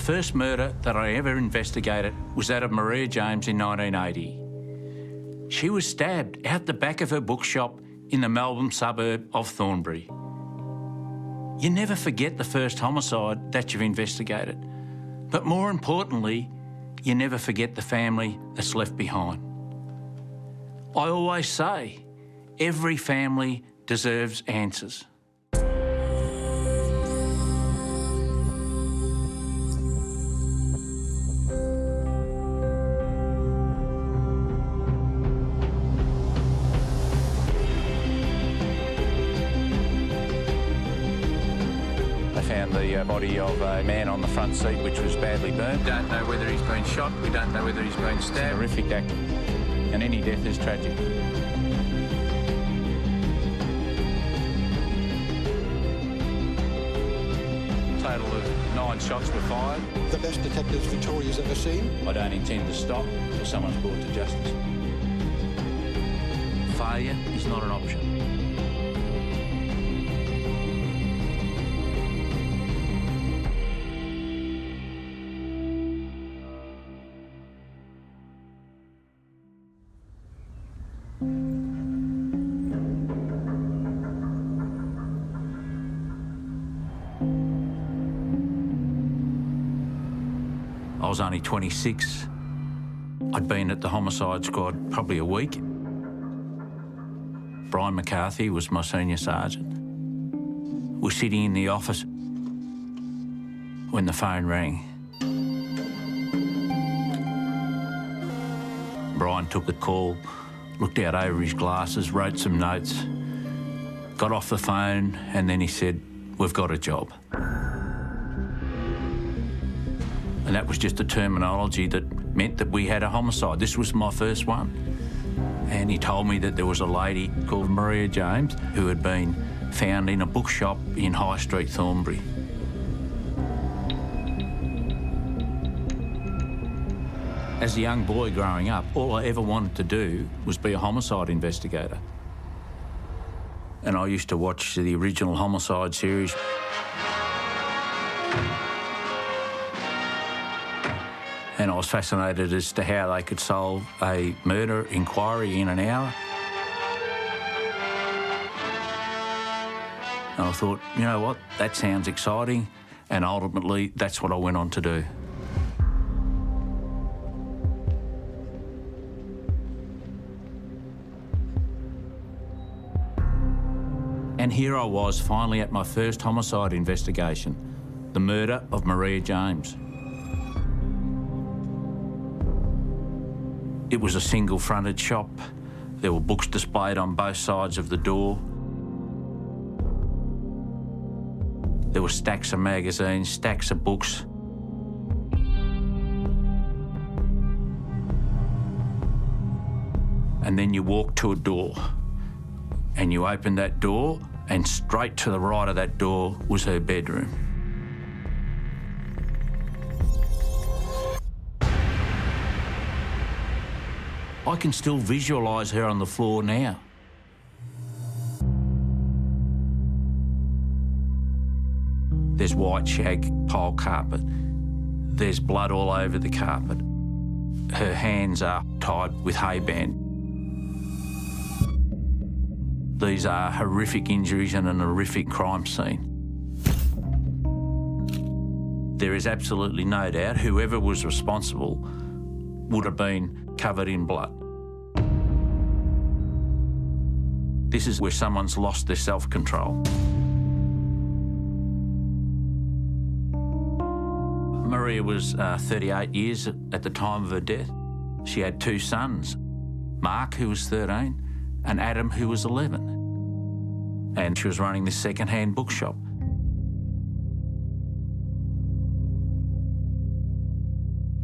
first murder that I ever investigated was that of Maria James in 1980. She was stabbed out the back of her bookshop in the Melbourne suburb of Thornbury. You never forget the first homicide that you've investigated, but more importantly, you never forget the family that's left behind. I always say, every family deserves answers. The body of a man on the front seat which was badly burnt. We don't know whether he's been shot, we don't know whether he's been stabbed. It's a horrific act, and any death is tragic. A total of 9 shots were fired. The best detectives Victoria's ever seen. I don't intend to stop until someone's brought to justice. Failure is not an option. I was only 26. I'd been at the homicide squad probably a week. Brian McCarthy was my senior sergeant. We're sitting in the office when the phone rang. Brian took the call, looked out over his glasses, wrote some notes, got off the phone, and then he said, "We've got a job." And that was just a terminology that meant that we had a homicide. This was my first one. And he told me that there was a lady called Maria James who had been found in a bookshop in High Street, Thornbury. As a young boy growing up, all I ever wanted to do was be a homicide investigator. And I used to watch the original Homicide series. And I was fascinated as to how they could solve a murder inquiry in an hour. And I thought, you know what, that sounds exciting. And ultimately, that's what I went on to do. And here I was, finally at my first homicide investigation, the murder of Maria James. It was a single-fronted shop. There were books displayed on both sides of the door. There were stacks of magazines, stacks of books. And then you walked to a door, and you opened that door, and straight to the right of that door was her bedroom. I can still visualise her on the floor now. There's white shag pile carpet. There's blood all over the carpet. Her hands are tied with hay band. These are horrific injuries and an horrific crime scene. There is absolutely no doubt whoever was responsible would have been covered in blood. This is where someone's lost their self-control. Maria was 38 years at the time of her death. She had 2 sons, Mark, who was 13, and Adam, who was 11. And she was running this second-hand bookshop.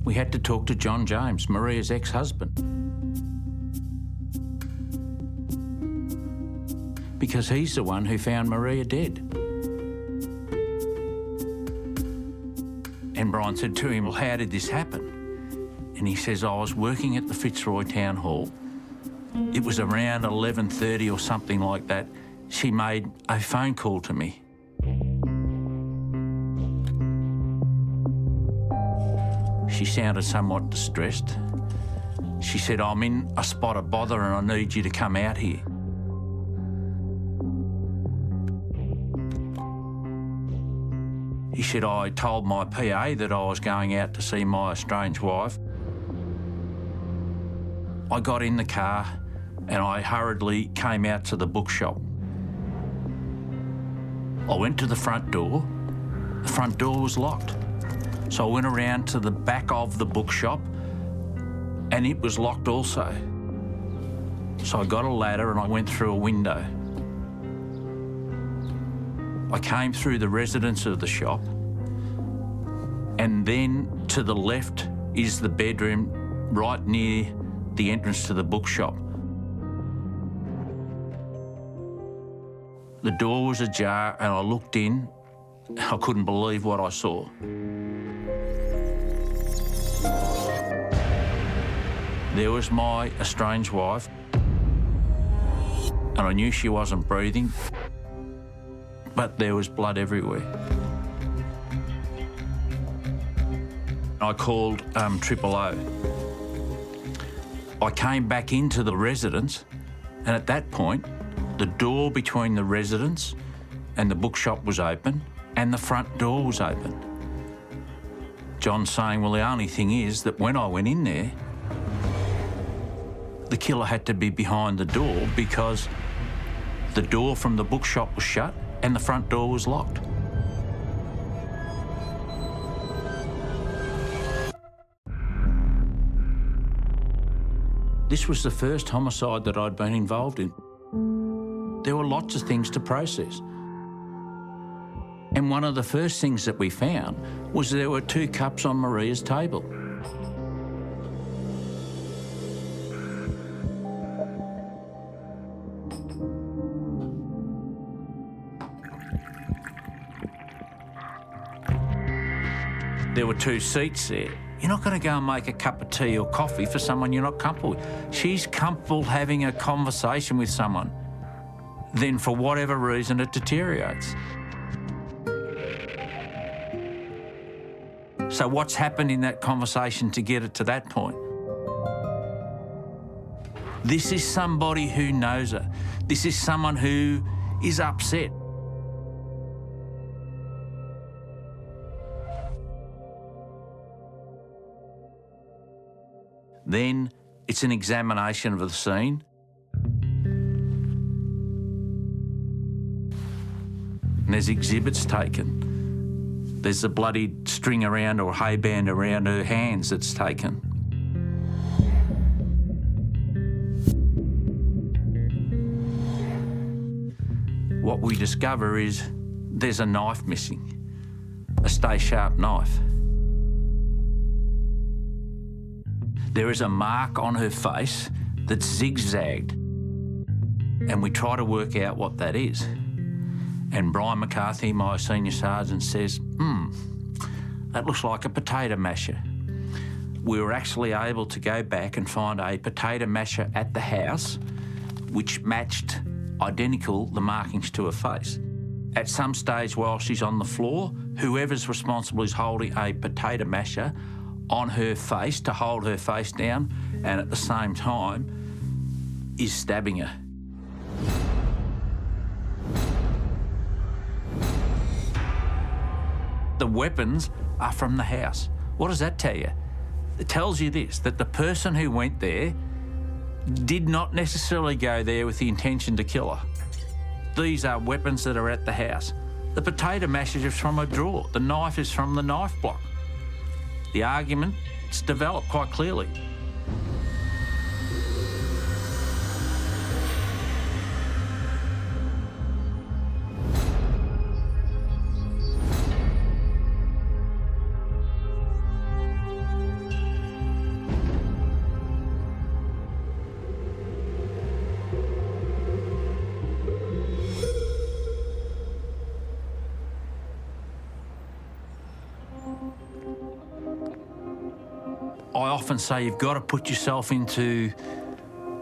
We had to talk to John James, Maria's ex-husband, because he's the one who found Maria dead. And Brian said to him, "Well, how did this happen?" And he says, "I was working at the Fitzroy Town Hall. It was around 11:30 or something like that. She made a phone call to me. She sounded somewhat distressed. She said, "I'm in a spot of bother and I need you to come out here." He said, "I told my PA that I was going out to see my estranged wife." I got in the car and I hurriedly came out to the bookshop. I went to the front door. The front door was locked. So I went around to the back of the bookshop and it was locked also. So I got a ladder and I went through a window. I came through the residence of the shop, and then to the left is the bedroom right near the entrance to the bookshop. The door was ajar and I looked in. I couldn't believe what I saw. There was my estranged wife, and I knew she wasn't breathing, but there was blood everywhere. I called 000. I came back into the residence, and at that point, the door between the residence and the bookshop was open, and the front door was open. John's saying, "Well, the only thing is that when I went in there, the killer had to be behind the door because the door from the bookshop was shut and the front door was locked." This was the first homicide that I'd been involved in. There were lots of things to process. And one of the first things that we found was there were 2 cups on Maria's table. There were 2 seats there. You're not going to go and make a cup of tea or coffee for someone you're not comfortable with. She's comfortable having a conversation with someone. Then for whatever reason it deteriorates. So what's happened in that conversation to get it to that point? This is somebody who knows her. This is someone who is upset. Then it's an examination of the scene. And there's exhibits taken. There's a bloody string around or hay band around her hands that's taken. What we discover is there's a knife missing, a stay sharp knife. There is a mark on her face that's zigzagged, and we try to work out what that is. And Brian McCarthy, my senior sergeant, says, that looks like a potato masher. We were actually able to go back and find a potato masher at the house which matched identical the markings to her face. At some stage while she's on the floor, whoever's responsible is holding a potato masher on her face to hold her face down, and at the same time is stabbing her. The weapons are from the house. What does that tell you? It tells you this, that the person who went there did not necessarily go there with the intention to kill her. These are weapons that are at the house. The potato masher is from a drawer. The knife is from the knife block. The argument's developed quite clearly. I often say you've got to put yourself into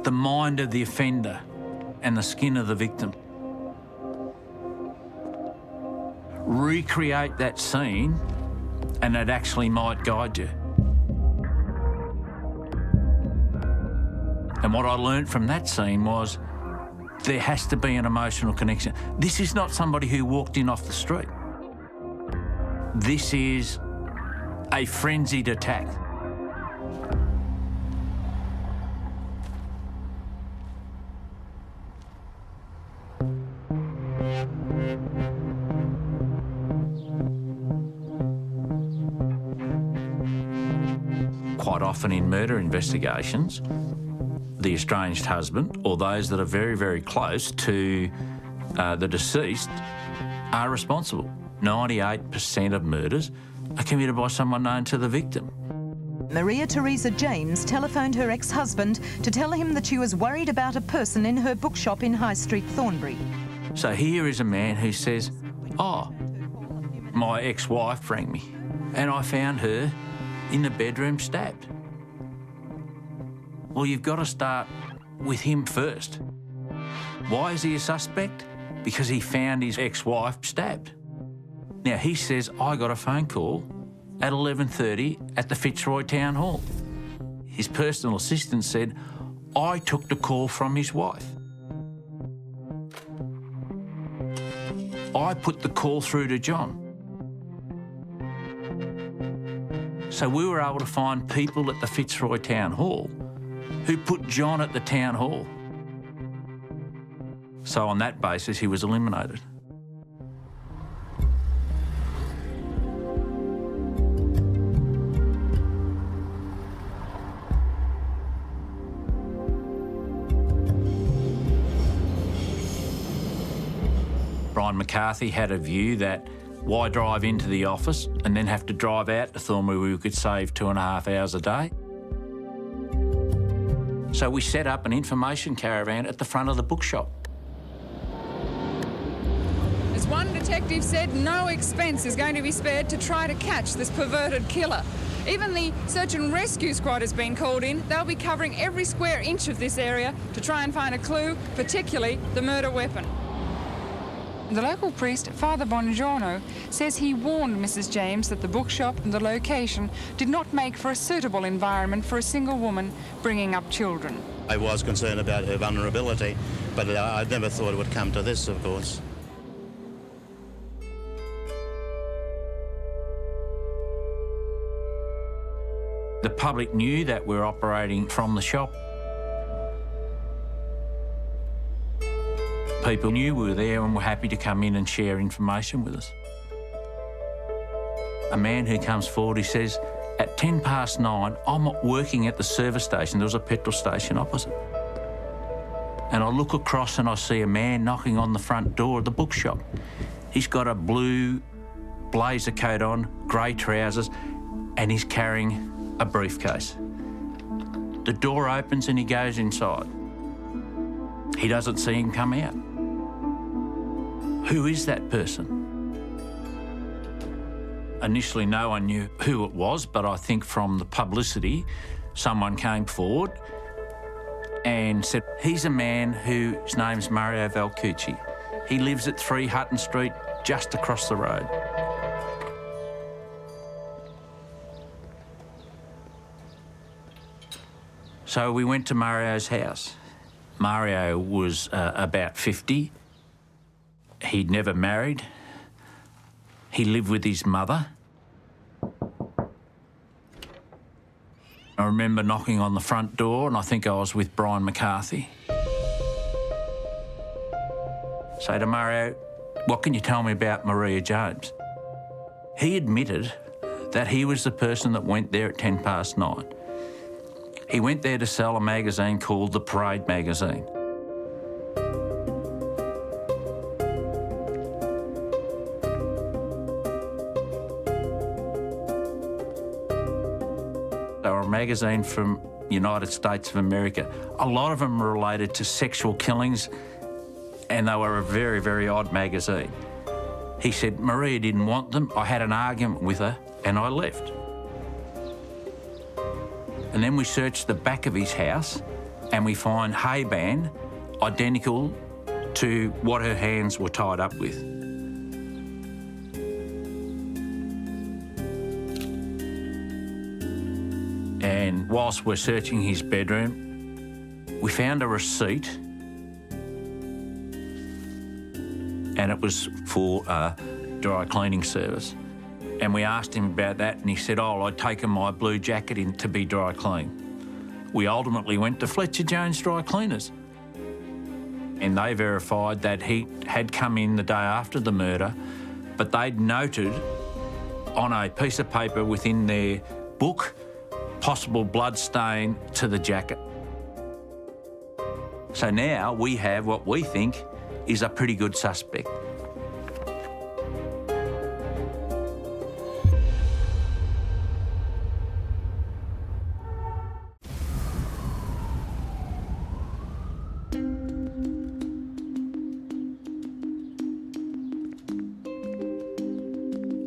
the mind of the offender and the skin of the victim. Recreate that scene and it actually might guide you. And what I learnt from that scene was there has to be an emotional connection. This is not somebody who walked in off the street. This is a frenzied attack. Quite often in murder investigations, the estranged husband or those that are very, very close to the deceased are responsible. 98% of murders are committed by someone known to the victim. Maria Theresa James telephoned her ex-husband to tell him that she was worried about a person in her bookshop in High Street, Thornbury. So here is a man who says, oh, my ex-wife rang me and I found her in the bedroom stabbed. Well, you've got to start with him first. Why is he a suspect? Because he found his ex-wife stabbed. Now, he says, I got a phone call at 11:30 at the Fitzroy Town Hall. His personal assistant said, I took the call from his wife. I put the call through to John. So we were able to find people at the Fitzroy Town Hall who put John at the town hall. So on that basis, he was eliminated. Brian McCarthy had a view that why drive into the office and then have to drive out to Thornbury where we could save 2.5 hours a day? So we set up an information caravan at the front of the bookshop. As one detective said, no expense is going to be spared to try to catch this perverted killer. Even the search and rescue squad has been called in. They'll be covering every square inch of this area to try and find a clue, particularly the murder weapon. The local priest, Father Bongiorno, says he warned Mrs. James that the bookshop and the location did not make for a suitable environment for a single woman bringing up children. I was concerned about her vulnerability, but I never thought it would come to this, of course. The public knew that we're operating from the shop. People knew we were there and were happy to come in and share information with us. A man who comes forward, he says, at 9:10, I'm working at the service station. There was a petrol station opposite. And I look across and I see a man knocking on the front door of the bookshop. He's got a blue blazer coat on, grey trousers, and he's carrying a briefcase. The door opens and he goes inside. He doesn't see him come out. Who is that person? Initially, no one knew who it was, but I think from the publicity, someone came forward and said, he's a man whose name's Mario Valcucci. He lives at 3 Hutton Street, just across the road. So we went to Mario's house. Mario was about 50. He'd never married. He lived with his mother. I remember knocking on the front door, and I think I was with Brian McCarthy. Say to Mario, what can you tell me about Maria James? He admitted that he was the person that went there at 9:10. He went there to sell a magazine called The Parade magazine. They were a magazine from the United States of America. A lot of them were related to sexual killings, and they were a very, very odd magazine. He said, Maria didn't want them. I had an argument with her and I left. And then we searched the back of his house and we find hayband identical to what her hands were tied up with. And whilst we're searching his bedroom, We found a receipt, and it was for a dry cleaning service. And we asked him about that, and he said, oh, I'd taken my blue jacket in to be dry cleaned. We ultimately went to Fletcher Jones Dry Cleaners, and they verified that he had come in the day after the murder, but they'd noted on a piece of paper within their book possible blood stain to the jacket. So now we have what we think is a pretty good suspect.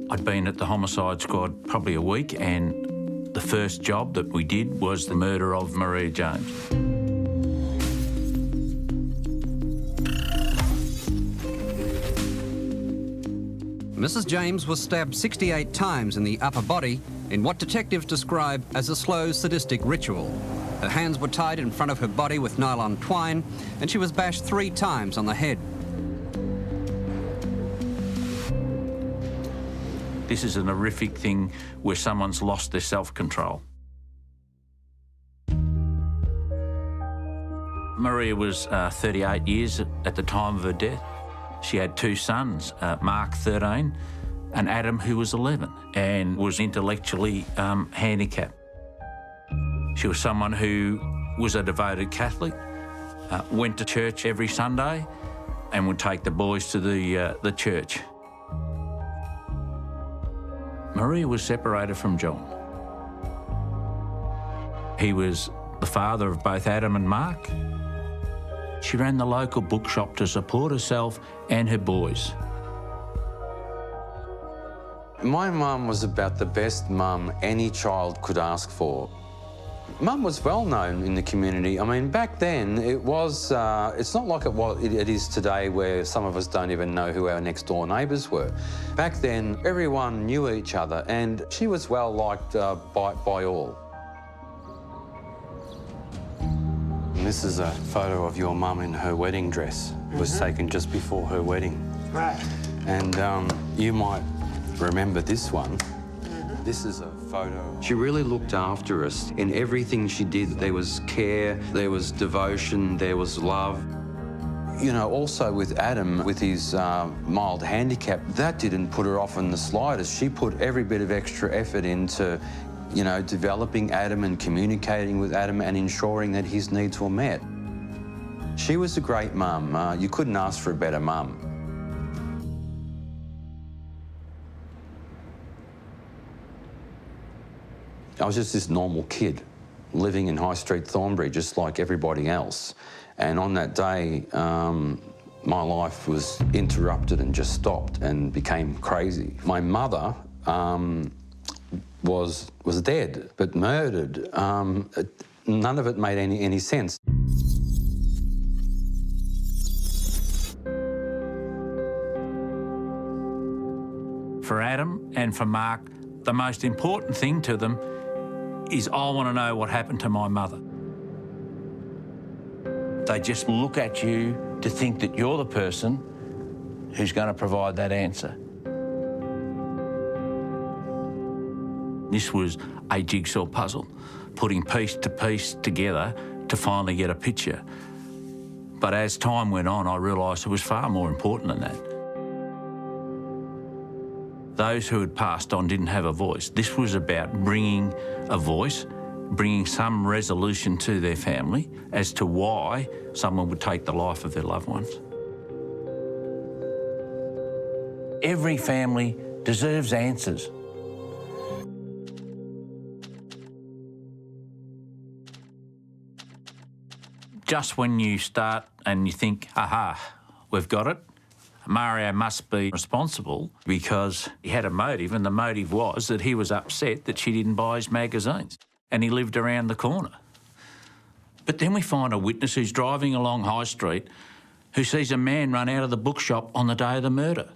I'd been at the homicide squad probably a week, and the first job that we did was the murder of Maria James. Mrs. James was stabbed 68 times in the upper body in what detectives describe as a slow, sadistic ritual. Her hands were tied in front of her body with nylon twine, and she was bashed 3 times on the head. This is an horrific thing where someone's lost their self-control. Maria was 38 years at the time of her death. She had 2 sons, Mark, 13, and Adam, who was 11, and was intellectually handicapped. She was someone who was a devoted Catholic, went to church every Sunday, and would take the boys to the church. Maria was separated from John. He was the father of both Adam and Mark. She ran the local bookshop to support herself and her boys. My mum was about the best mum any child could ask for. Mum was well known in the community. I mean, back then it was, it's not like it is today where some of us don't even know who our next door neighbours were. Back then, everyone knew each other, and she was well liked by all. And this is a photo of your mum in her wedding dress. It was taken just before her wedding. Right. And you might remember this one. This is a photo. She really looked after us. In everything she did, there was care, there was devotion, there was love. You know, also with Adam, with his mild handicap, that didn't put her off in the slightest. She put every bit of extra effort into, you know, developing Adam and communicating with Adam and ensuring that his needs were met. She was a great mum. You couldn't ask for a better mum. I was just this normal kid living in High Street, Thornbury, just like everybody else. And on that day, my life was interrupted and just stopped and became crazy. My mother was dead, but murdered. None of it made any sense. For Adam and for Mark, the most important thing to them is I want to know what happened to my mother. They just look at you to think that you're the person who's going to provide that answer. This was a jigsaw puzzle, putting piece to piece together to finally get a picture. But as time went on, I realised it was far more important than that. Those who had passed on didn't have a voice. This was about bringing a voice, bringing some resolution to their family as to why someone would take the life of their loved ones. Every family deserves answers. Just when you start and you think, aha, we've got it, Mario must be responsible because he had a motive, and the motive was that he was upset that she didn't buy his magazines and he lived around the corner. But then we find a witness who's driving along High Street who sees a man run out of the bookshop on the day of the murder.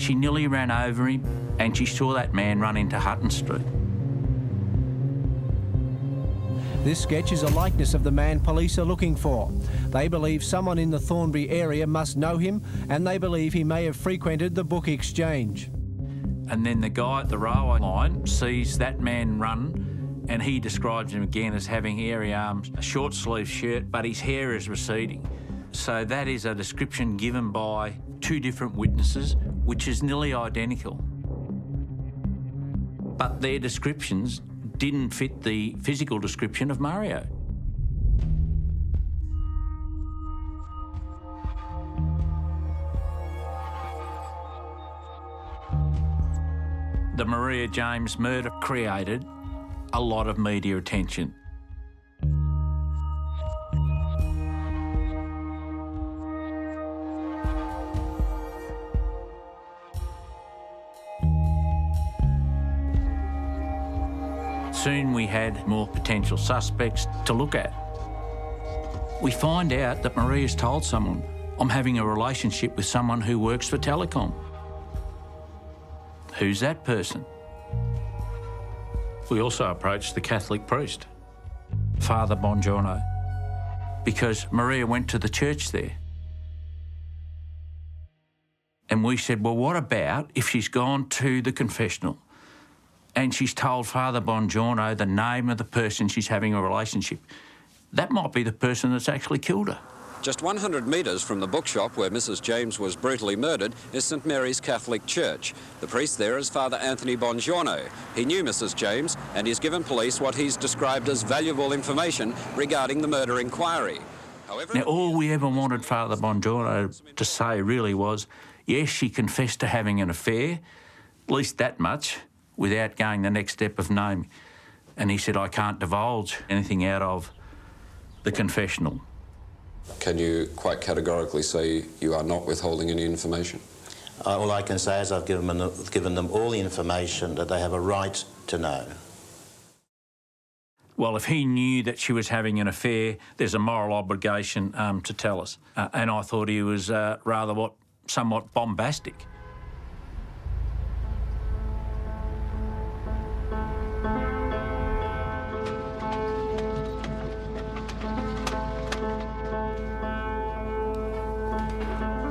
She nearly ran over him and she saw that man run into Hutton Street. This sketch is a likeness of the man police are looking for. They believe someone in the Thornbury area must know him, and they believe he may have frequented the book exchange. And then the guy at the railway line sees that man run, and he describes him again as having hairy arms, a short sleeve shirt, but his hair is receding. So that is a description given by two different witnesses, which is nearly identical. But their descriptions didn't fit the physical description of Mario. The Maria James murder created a lot of media attention. Soon we had more potential suspects to look at. We find out that Maria's told someone, I'm having a relationship with someone who works for Telecom. Who's that person? We also approached the Catholic priest, Father Bongiorno, because Maria went to the church there. And we said, well, what about if she's gone to the confessional and she's told Father Bongiorno the name of the person she's having a relationship? That might be the person that's actually killed her. Just 100 metres from the bookshop where Mrs. James was brutally murdered is St Mary's Catholic Church. The priest there is Father Anthony Bongiorno. He knew Mrs. James and he's given police what he's described as valuable information regarding the murder inquiry. However, now, all we ever wanted Father Bongiorno to say really was, yes, she confessed to having an affair, at least that much, without going the next step of naming. And he said, I can't divulge anything out of the confessional. can you quite categorically say you are not withholding any information? All I can say is I've given them all the information that they have a right to know. Well, if he knew that she was having an affair, there's a moral obligation to tell us. And I thought he was somewhat bombastic.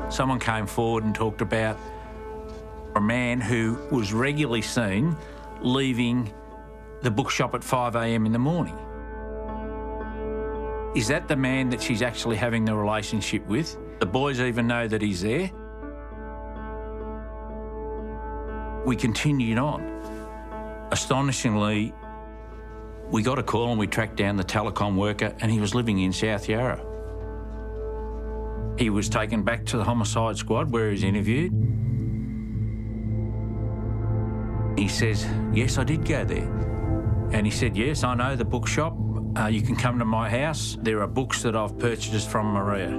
Someone came forward and talked about a man who was regularly seen leaving the bookshop at 5 a.m. in the morning. Is that the man that she's actually having the relationship with? The boys even know that he's there. We continued on. Astonishingly, we got a call and we tracked down the telecom worker, and he was living in South Yarra. He was taken back to the homicide squad where he was interviewed. He says, yes, I did go there. And he said, yes, I know the bookshop. You can come to my house. There are books that I've purchased from Maria.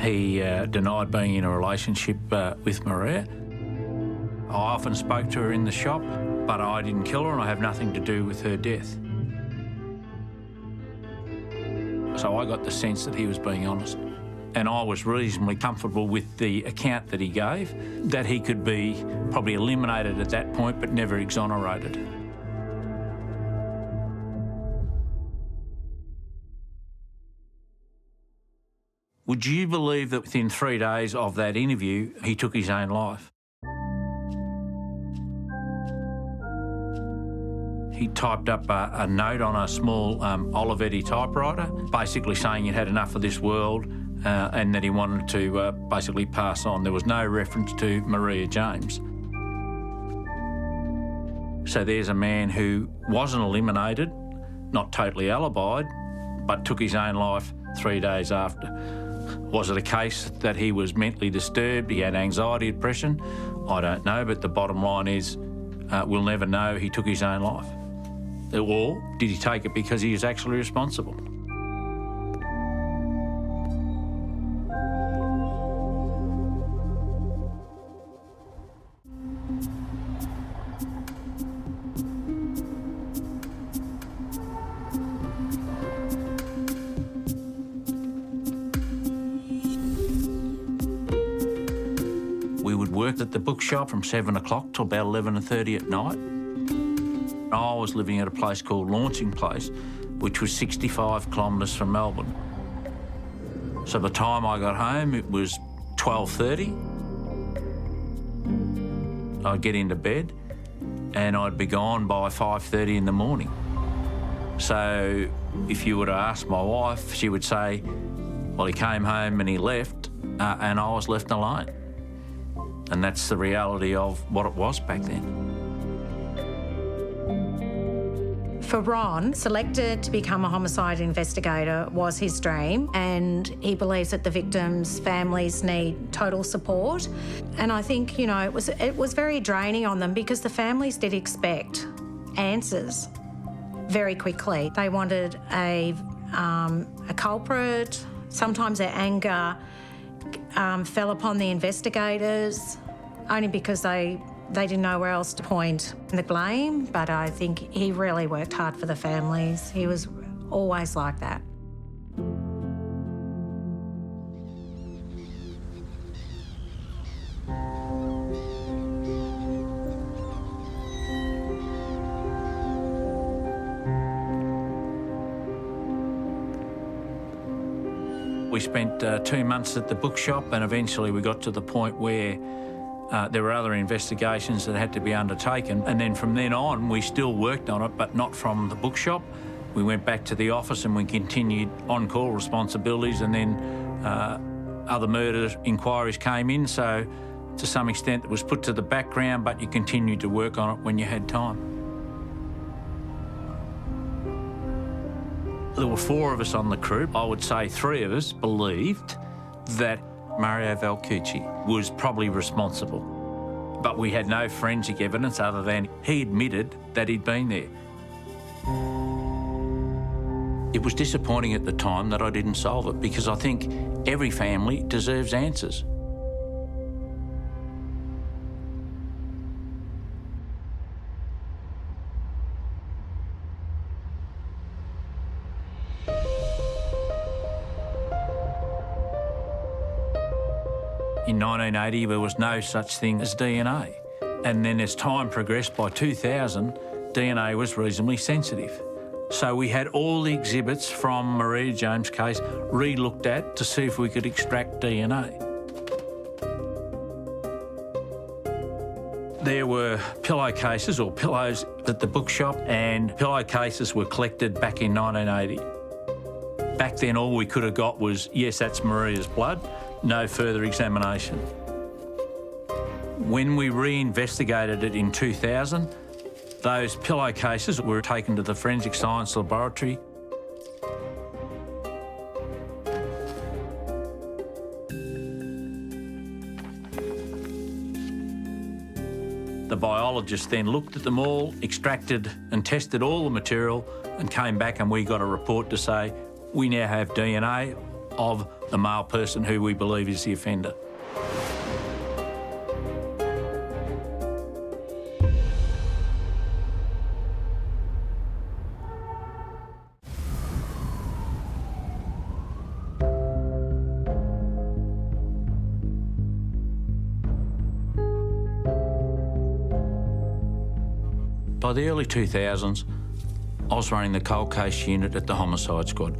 He denied being in a relationship with Maria. I often spoke to her in the shop, but I didn't kill her and I have nothing to do with her death. So I got the sense that he was being honest. And I was reasonably comfortable with the account that he gave, that he could be probably eliminated at that point but never exonerated. Would you believe that within 3 days of that interview, he took his own life? He typed up a note on a small Olivetti typewriter, basically saying he'd had enough of this world and that he wanted to basically pass on. There was no reference to Maria James. So there's a man who wasn't eliminated, not totally alibied, but took his own life 3 days after. Was it a case that he was mentally disturbed, he had anxiety, depression? I don't know, but the bottom line is we'll never know he took his own life. Or did he take it because he was actually responsible? worked at the bookshop from 7 o'clock till about 11:30 at night. I was living at a place called Launching Place, which was 65 kilometres from Melbourne. So by the time I got home, it was 12:30. I'd get into bed and I'd be gone by 5:30 in the morning. So if you were to ask my wife, she would say, well, he came home and he left, and I was left alone. And that's the reality of what it was back then. For Ron, selected to become a homicide investigator was his dream, and he believes that the victims' families need total support. And I think, you know, it was very draining on them because the families did expect answers very quickly. They wanted a culprit. Sometimes their anger fell upon the investigators only because they didn't know where else to point the blame, but I think he really worked hard for the families. He was always like that. We spent 2 months at the bookshop, and eventually we got to the point where there were other investigations that had to be undertaken. And then from then on, we still worked on it, but not from the bookshop. We went back to the office and we continued on-call responsibilities, and then other murder inquiries came in. So to some extent it was put to the background, but you continued to work on it when you had time. There were 4 of us on the crew. I would say 3 of us believed that Mario Valcucci was probably responsible. But we had no forensic evidence other than he admitted that he'd been there. It was disappointing at the time that I didn't solve it, because I think every family deserves answers. In 1980, there was no such thing as DNA. And then as time progressed, by 2000, DNA was reasonably sensitive. So we had all the exhibits from Maria James' case re-looked at to see if we could extract DNA. There were pillowcases or pillows at the bookshop, and pillowcases were collected back in 1980. Back then, all we could have got was, yes, that's Maria's blood, no further examination. When we re-investigated it in 2000, those pillowcases were taken to the Forensic Science Laboratory. The biologist then looked at them all, extracted and tested all the material, and came back, and we got a report to say we now have DNA of the male person who we believe is the offender. By the early 2000s, I was running the cold case unit at the homicide squad.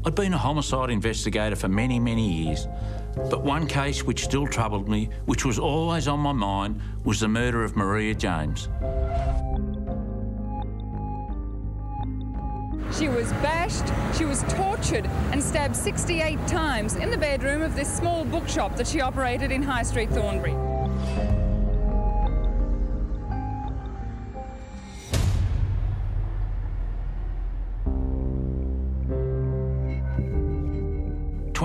I'd been a homicide investigator for many, many years, but one case which still troubled me, which was always on my mind, was the murder of Maria James. She was bashed, she was tortured and stabbed 68 times in the bedroom of this small bookshop that she operated in High Street, Thornbury.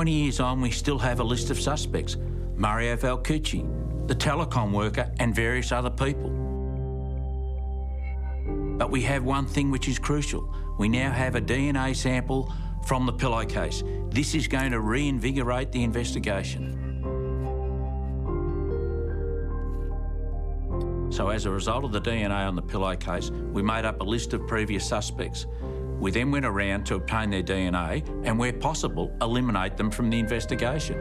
Years on, we still have a list of suspects: Mario Valcucci, the telecom worker, and various other people. But we have one thing which is crucial. We now have a DNA sample from the pillowcase. This is going to reinvigorate the investigation. So as a result of the DNA on the pillowcase, we made up a list of previous suspects. We then went around to obtain their DNA and, where possible, eliminate them from the investigation.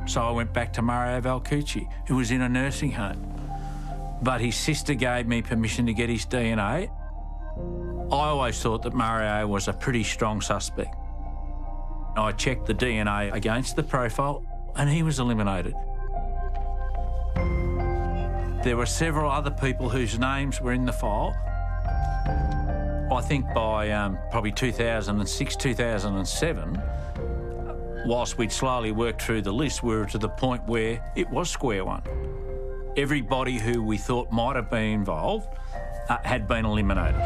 so I went back to Mario Valcucci, who was in a nursing home. But his sister gave me permission to get his DNA. I always thought that Mario was a pretty strong suspect. I checked the DNA against the profile and he was eliminated. There were several other people whose names were in the file. I think by probably 2006, 2007, whilst we'd slowly worked through the list, we were to the point where it was square one. Everybody who we thought might have been involved had been eliminated.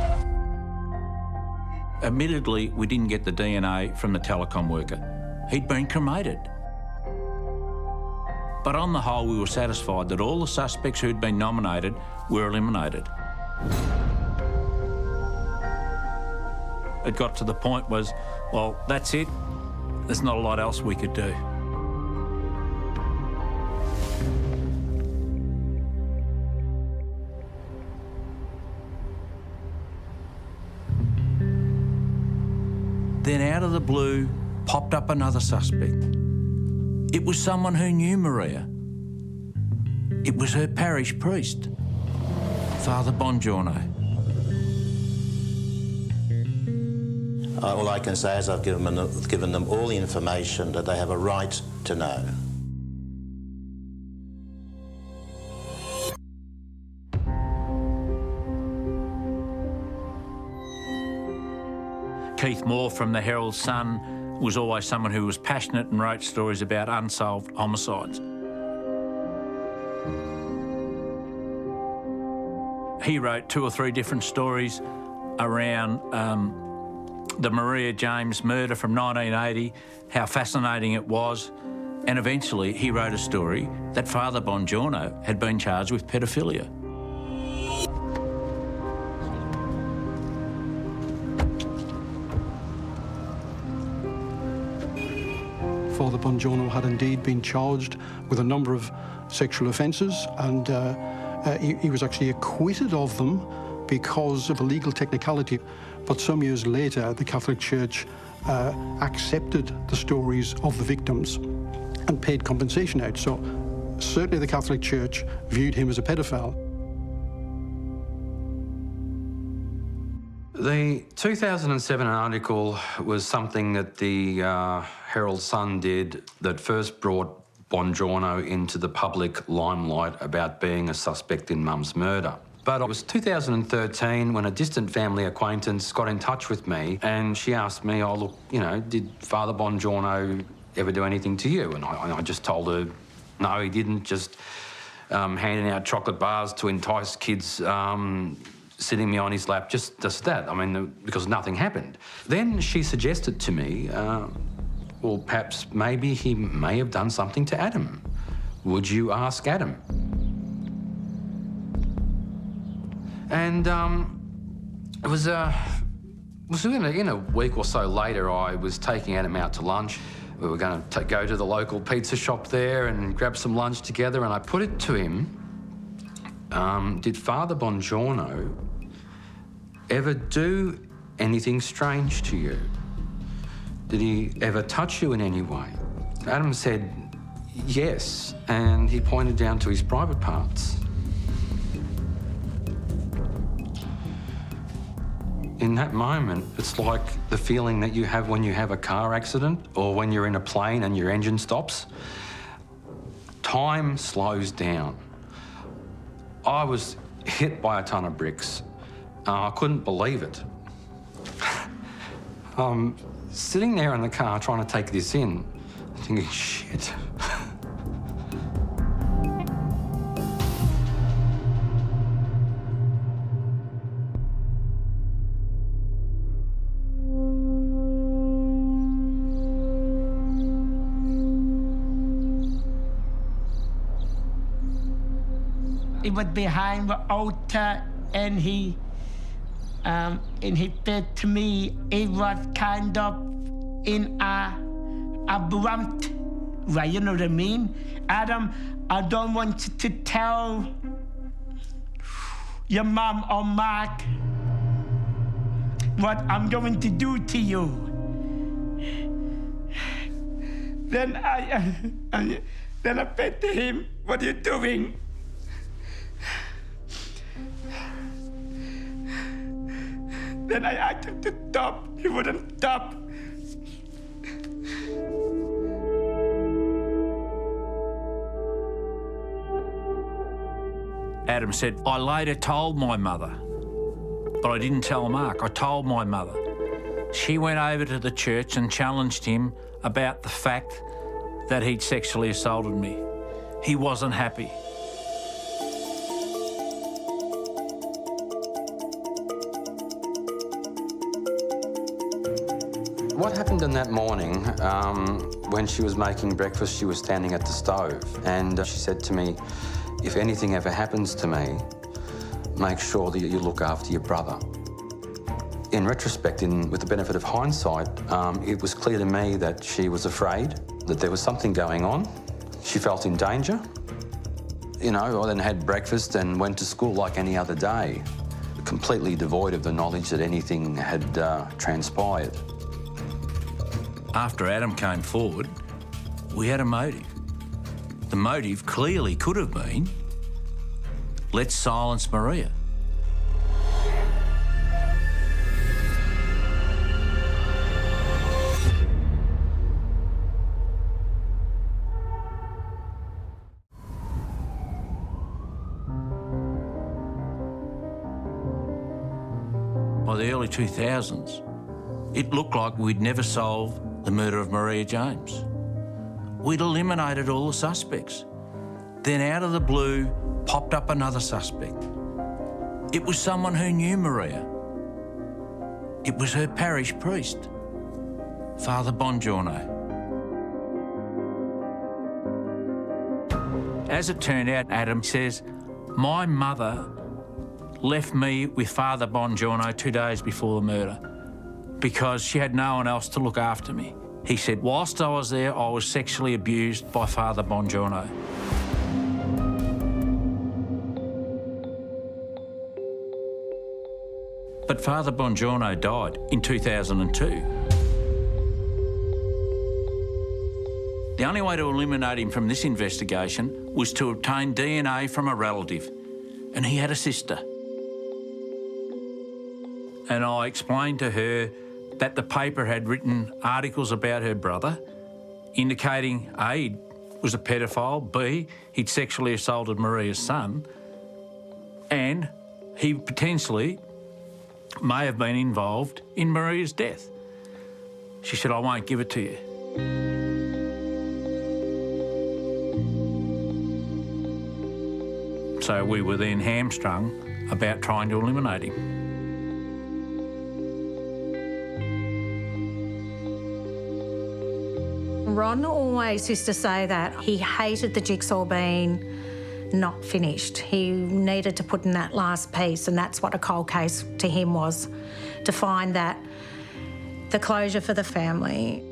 Admittedly, we didn't get the DNA from the telecom worker. He'd been cremated. But on the whole, we were satisfied that all the suspects who'd been nominated were eliminated. It got to the point was, well, that's it. There's not a lot else we could do. Then out of the blue, popped up another suspect. It was someone who knew Maria. It was her parish priest, Father Bongiorno. All I can say is I've given them all the information that they have a right to know. Keith Moore from the Herald Sun was always someone who was passionate and wrote stories about unsolved homicides. He wrote 2 or 3 different stories around the Maria James murder from 1980, how fascinating it was, and eventually he wrote a story that Father Bongiorno had been charged with pedophilia. Father Bongiorno had indeed been charged with a number of sexual offences, and he was actually acquitted of them because of a legal technicality. But some years later, the Catholic Church accepted the stories of the victims and paid compensation out. So certainly the Catholic Church viewed him as a pedophile. The 2007 article was something that the Herald Sun did that first brought Bongiorno into the public limelight about being a suspect in Mum's murder. But it was 2013 when a distant family acquaintance got in touch with me and she asked me, oh, look, you know, did Father Bongiorno ever do anything to you? And I just told her, no, he didn't, just handing out chocolate bars to entice kids, sitting me on his lap, just that. I mean, because nothing happened. Then she suggested to me, well, perhaps maybe he may have done something to Adam. Would you ask Adam? And it was in a week or so later, I was taking Adam out to lunch. We were going to go to the local pizza shop there and grab some lunch together, and I put it to him, did Father Bongiorno ever do anything strange to you? Did he ever touch you in any way? Adam said yes, and he pointed down to his private parts. In that moment, it's like the feeling that you have when you have a car accident or when you're in a plane and your engine stops. Time slows down. I was hit by a ton of bricks. I couldn't believe it. Sitting there in the car trying to take this in, thinking, shit. He was behind the altar and he said to me, it was kind of in a abrupt way, you know what I mean? Adam, I don't want you to tell your mom or Mark what I'm going to do to you. Then Then I said to him, what are you doing? Then I asked him to stop. He wouldn't stop. Adam said, I later told my mother, but I didn't tell Mark. I told my mother. She went over to the church and challenged him about the fact that he'd sexually assaulted me. He wasn't happy. What happened on that morning, when she was making breakfast, she was standing at the stove, and she said to me, if anything ever happens to me, make sure that you look after your brother. In retrospect, with the benefit of hindsight, it was clear to me that she was afraid, that there was something going on. She felt in danger. You know, I then had breakfast and went to school like any other day, completely devoid of the knowledge that anything had transpired. After Adam came forward, we had a motive. The motive clearly could have been, let's silence Maria. By the early 2000s, it looked like we'd never solve the murder of Maria James. We'd eliminated all the suspects. Then out of the blue, popped up another suspect. It was someone who knew Maria. It was her parish priest, Father Bongiorno. As it turned out, Adam says, my mother left me with Father Bongiorno 2 days before the murder because she had no one else to look after me. He said, whilst I was there, I was sexually abused by Father Bongiorno. But Father Bongiorno died in 2002. The only way to eliminate him from this investigation was to obtain DNA from a relative, and he had a sister. And I explained to her that the paper had written articles about her brother, indicating A, he was a pedophile, B, he'd sexually assaulted Maria's son, and he potentially may have been involved in Maria's death. She said, I won't give it to you. So we were then hamstrung about trying to eliminate him. Ron always used to say that he hated the jigsaw being not finished. He needed to put in that last piece, and that's what a cold case to him was, to find that the closure for the family.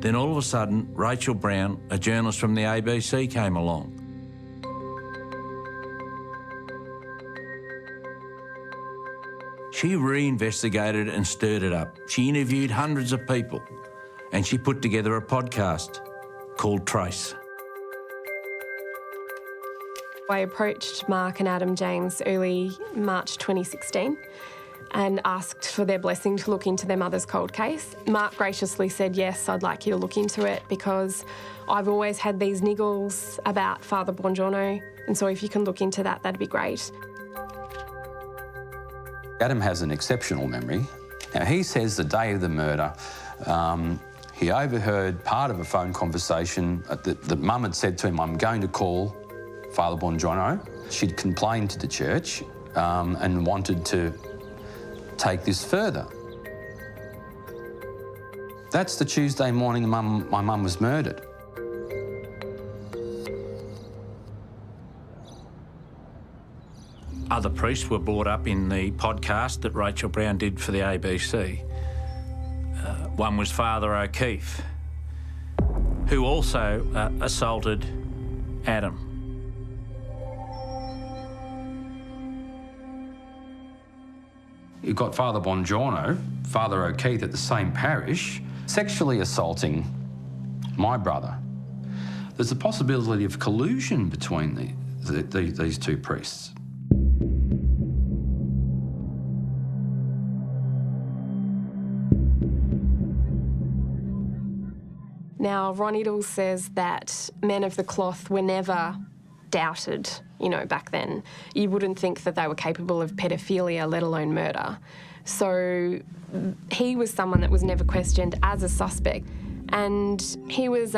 Then all of a sudden, Rachel Brown, a journalist from the ABC, came along. She reinvestigated and stirred it up. She interviewed hundreds of people, and she put together a podcast called Trace. I approached Mark and Adam James early March 2016 and asked for their blessing to look into their mother's cold case. Mark graciously said, yes, I'd like you to look into it because I've always had these niggles about Father Bongiorno, and so if you can look into that, that'd be great. Adam has an exceptional memory. Now, he says the day of the murder, he overheard part of a phone conversation that Mum had said to him, I'm going to call Father Bongiorno. She'd complained to the church and wanted to take this further. That's the Tuesday morning my mum was murdered. Other priests were brought up in the podcast that Rachel Brown did for the ABC. One was Father O'Keefe, who also assaulted Adam. You've got Father Bongiorno, Father O'Keefe at the same parish, sexually assaulting my brother. There's a possibility of collusion between these two priests. Now, Ron Iddles says that men of the cloth were never doubted, you know, back then. You wouldn't think that they were capable of paedophilia, let alone murder. So he was someone that was never questioned as a suspect. And he was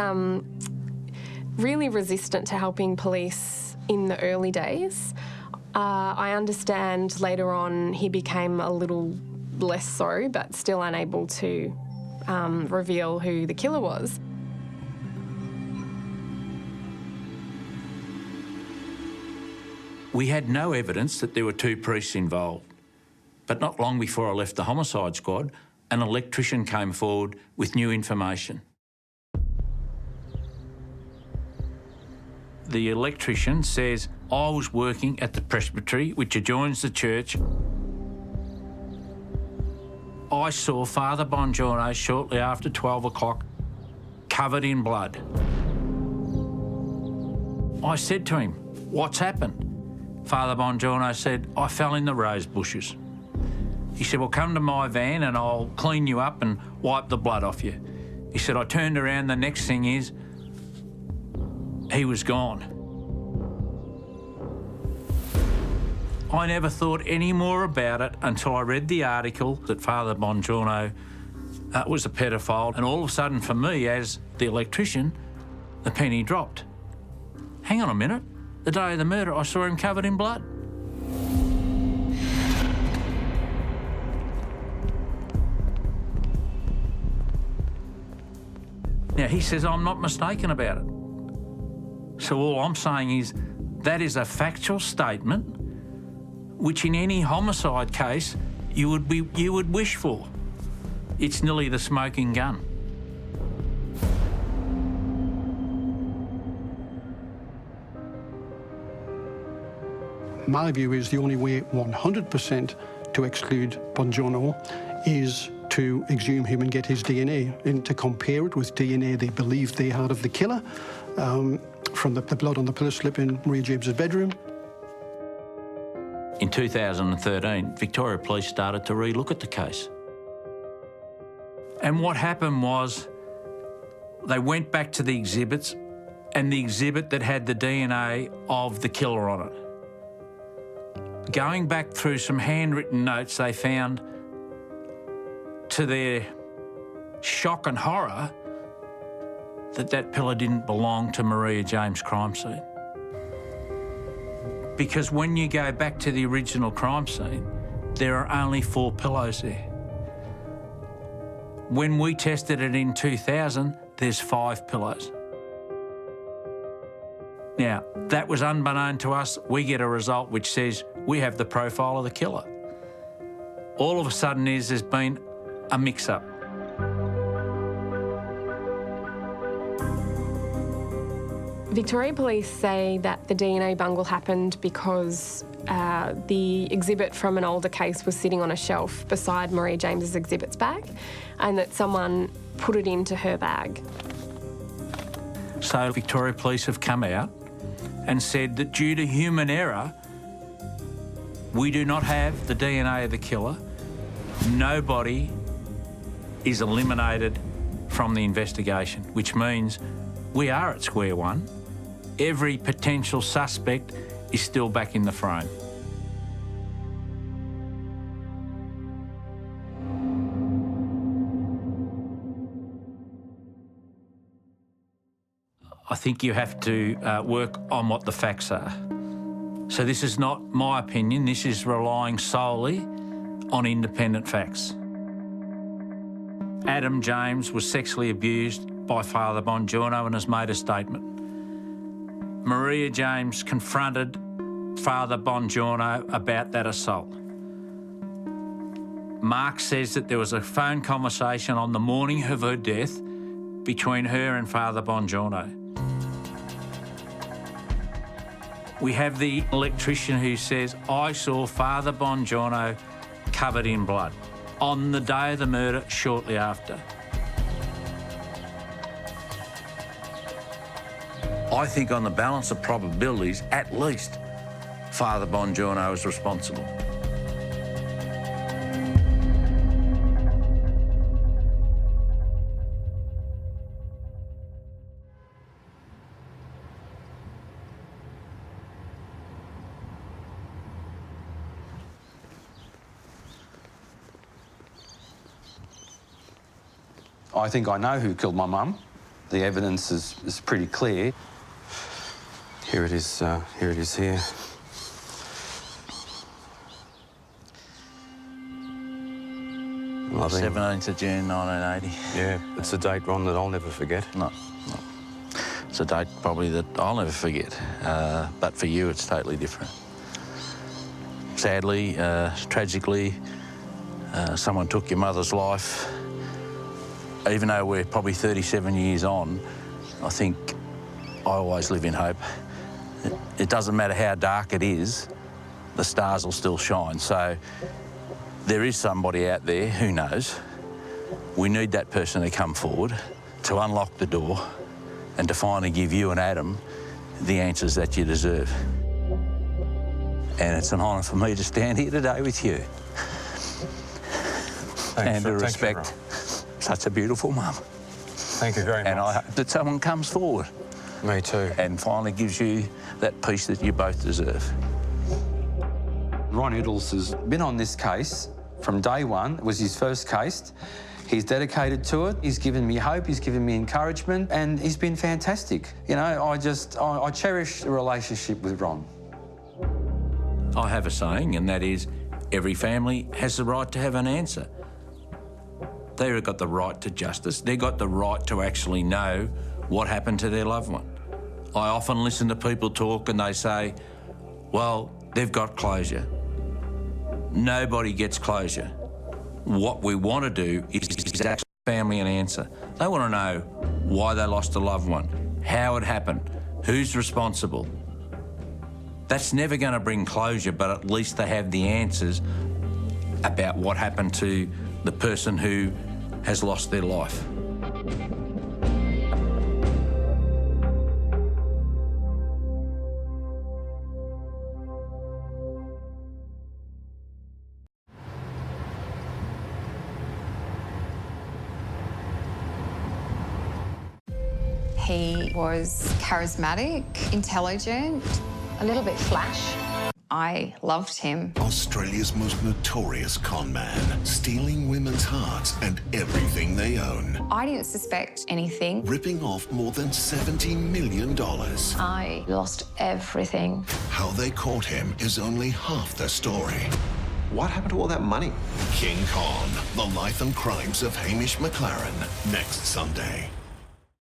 really resistant to helping police in the early days. I understand later on he became a little less so, but still unable to reveal who the killer was. We had no evidence that there were two priests involved. But not long before I left the homicide squad, an electrician came forward with new information. The electrician says, I was working at the presbytery, which adjoins the church. I saw Father Bongiorno shortly after 12 o'clock, covered in blood. I said to him, what's happened? Father Bongiorno said, I fell in the rose bushes. He said, well, come to my van and I'll clean you up and wipe the blood off you. He said, I turned around, the next thing is, he was gone. I never thought any more about it until I read the article that Father Bongiorno was a pedophile, and all of a sudden for me, as the electrician, the penny dropped. Hang on a minute. The day of the murder, I saw him covered in blood. Now, he says I'm not mistaken about it. So all I'm saying is that is a factual statement which in any homicide case you would wish for. It's nearly the smoking gun. My view is the only way 100% to exclude Bongiorno is to exhume him and get his DNA and to compare it with DNA they believed they had of the killer from the blood on the pillow slip in Maria James's bedroom. In 2013, Victoria Police started to re-look at the case. And what happened was they went back to the exhibits, and the exhibit that had the DNA of the killer on it. Going back through some handwritten notes, they found, to their shock and horror, that pillow didn't belong to Maria James' crime scene. Because when you go back to the original crime scene, there are only 4 pillows there. When we tested it in 2000, there's 5 pillows. Now, that was unbeknown to us. We get a result which says we have the profile of the killer. All of a sudden there's been a mix-up. Victoria Police say that the DNA bungle happened because the exhibit from an older case was sitting on a shelf beside Maria James's exhibits bag, and that someone put it into her bag. So Victoria Police have come out and said that due to human error, we do not have the DNA of the killer. Nobody is eliminated from the investigation, which means we are at square one. Every potential suspect is still back in the frame. I think you have to work on what the facts are. So this is not my opinion, this is relying solely on independent facts. Adam James was sexually abused by Father Bongiorno and has made a statement. Maria James confronted Father Bongiorno about that assault. Mark says that there was a phone conversation on the morning of her death between her and Father Bongiorno. We have the electrician who says, I saw Father Bongiorno covered in blood. On the day of the murder, shortly after. I think on the balance of probabilities, at least, Father Bongiorno is responsible. I think I know who killed my mum. The evidence is pretty clear. Here it is. Here it is. Here. The 17th of June 1980. Yeah, it's a date, Ron, that I'll never forget. No. It's a date probably that I'll never forget. But for you, it's totally different. Sadly, tragically, someone took your mother's life. Even though we're probably 37 years on, I think I always live in hope. It doesn't matter how dark it is, the stars will still shine. So there is somebody out there, who knows. We need that person to come forward, to unlock the door and to finally give you and Adam the answers that you deserve. And it's an honour for me to stand here today with you. And to respect such a beautiful mum. Thank you very much. And I hope that someone comes forward. Me too. And finally gives you that peace that you both deserve. Ron Iddles has been on this case from day one. It was his first case. He's dedicated to it. He's given me hope, he's given me encouragement, and he's been fantastic. You know, I cherish the relationship with Ron. I have a saying, and that is, every family has the right to have an answer. They've got the right to justice. They've got the right to actually know what happened to their loved one. I often listen to people talk and they say, well, they've got closure. Nobody gets closure. What we want to do is actually give family an answer. They want to know why they lost a loved one, how it happened, who's responsible. That's never going to bring closure, but at least they have the answers about what happened to the person who has lost their life. He was charismatic, intelligent, a little bit flash. I loved him. Australia's most notorious con man, stealing women's hearts and everything they own. I didn't suspect anything. Ripping off more than $70 million. I lost everything. How they caught him is only half the story. What happened to all that money? King Kong, the life and crimes of Hamish McLaren, next Sunday.